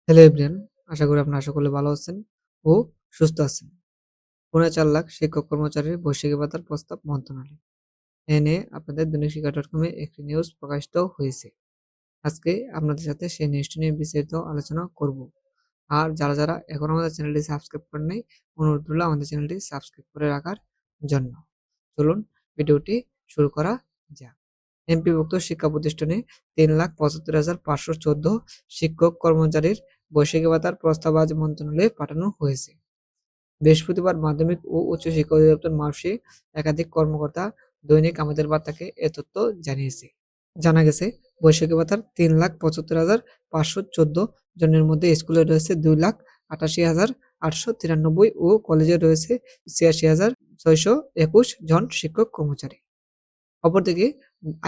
Hello everyone, আশা করি আপনারা সকলে ভালো আছেন ও সুস্থ আছেন। পৌনে 4 লাখ শিক্ষক কর্মচারীর বৈশাখী ভাতার প্রস্তাব মন্ত্রণালয়। এ নিয়ে আপনাদের দৈনিক শিক্ষা ডটকমে একটি নিউজ প্রকাশিত হয়েছে। আজকে আপনাদের সাথে সেই নিউজটি নিয়ে বিস্তারিত আলোচনা করব। আর যারা এখনো আমাদের চ্যানেলটি সাবস্ক্রাইব করেন নাই, অনুরোধ রইল আমাদের চ্যানেলটি সাবস্ক্রাইব করে রাখার জন্য। চলুন ভিডিওটি শুরু করা যাক। এমপিভুক্ত শিক্ষা প্রতিষ্ঠানে ৩,৭৫,৫১৪ শিক্ষক কর্মচারীর বৈশাখী ভাতার প্রস্তাব আজ মন্ত্রণালয়ে পাঠানো হয়েছে। বৃহস্পতিবার মাধ্যমিক ও উচ্চ শিক্ষা অধিদপ্তর মাসে একাধিক কর্মকর্তা দৈনিক আমাদের বার্তাকে এ তথ্য জানিয়েছে। জানা গেছে, বৈশাখী ভাতার ৩,৭৫,৫১৪ জনের মধ্যে স্কুলে রয়েছে ২,৮৮,৮৯৩ ও কলেজে রয়েছে ৮৬,৬২১ জন শিক্ষক কর্মচারী। অপরদিকে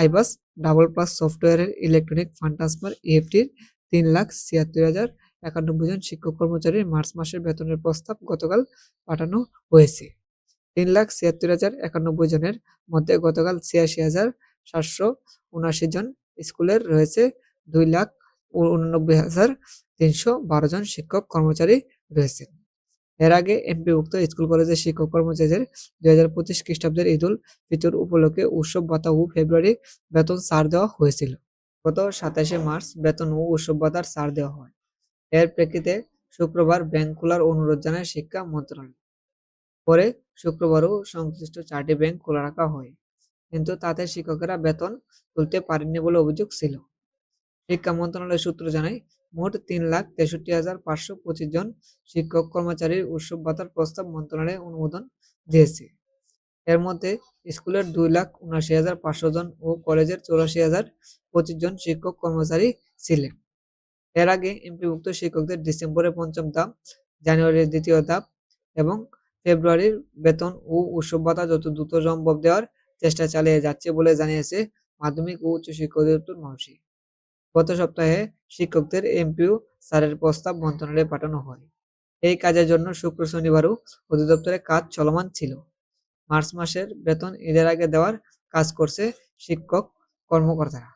আইবাস ডাবল প্লাস সফটওয়্যারের ইলেকট্রনিক ফান্ড ট্রান্সফার ইএফটির ৩,৭৬,০৯১ জন শিক্ষক কর্মচারীর মার্চ মাসের বেতনের প্রস্তাব গতকাল পাঠানো হয়েছে। ৩,৭৬,০৯১ জনের মধ্যে গতকাল ৮৬,৭৭৯ জন স্কুলের রয়েছে ২,৮৯,৩১২ জন শিক্ষক কর্মচারী রয়েছেন। এর আগে এমপিভুক্ত স্কুল কলেজের শিক্ষক কর্মচারীদের ২০২৫ খ্রিস্টাব্দের ঈদুল ফিতর উপলক্ষে উৎসব ভাতা ও ফেব্রুয়ারি বেতন ছাড় দেওয়া হয়েছিল। গত ২৭শে মার্চ বেতন ও উৎসব ভাতার ছাড় দেওয়া হয়। এর প্রেক্ষিতে শুক্রবার ব্যাংক খোলার অনুরোধ জানায় শিক্ষা মন্ত্রণালয়। পরে শুক্রবারও সংশ্লিষ্ট ৪টি ব্যাংক খোলা রাখা হয়, কিন্তু তাতে শিক্ষকেরা বেতন তুলতে পারেননি বলে অভিযোগ ছিল। শিক্ষা মন্ত্রণালয় সূত্র জানায়, মোট ৩,৬৩,৫২৫ জন শিক্ষক কর্মচারীর উৎসব ভাতার প্রস্তাব মন্ত্রণালয়ে অনুমোদন দিয়েছে। এর মধ্যে স্কুলের ২,৭৯,৫০০ জন ও কলেজের ৮৪,০২৫ জন শিক্ষক কর্মচারী ছিলেন। এর আগে এমপিভুক্ত শিক্ষকদের ডিসেম্বরের পঞ্চম ধাপ, জানুয়ারির দ্বিতীয় ধাপ এবং ফেব্রুয়ারির বেতন ও উৎসব ভাতা যত দ্রুত সম্ভব দেওয়ার চেষ্টা চালিয়ে যাচ্ছে বলে জানিয়েছে মাধ্যমিক ও উচ্চ শিক্ষা অধিদপ্তর মাসি। গত সপ্তাহে শিক্ষকদের এমপিও স্যারের প্রস্তাব মন্ত্রণালয়ে পাঠানো হয়। এই কাজের জন্য শুক্র শনিবারও অধিদপ্তরে কাজ চলমান ছিল। মার্চ মাসের বেতন ঈদের আগে দেওয়ার কাজ করছে শিক্ষক কর্মকর্তারা।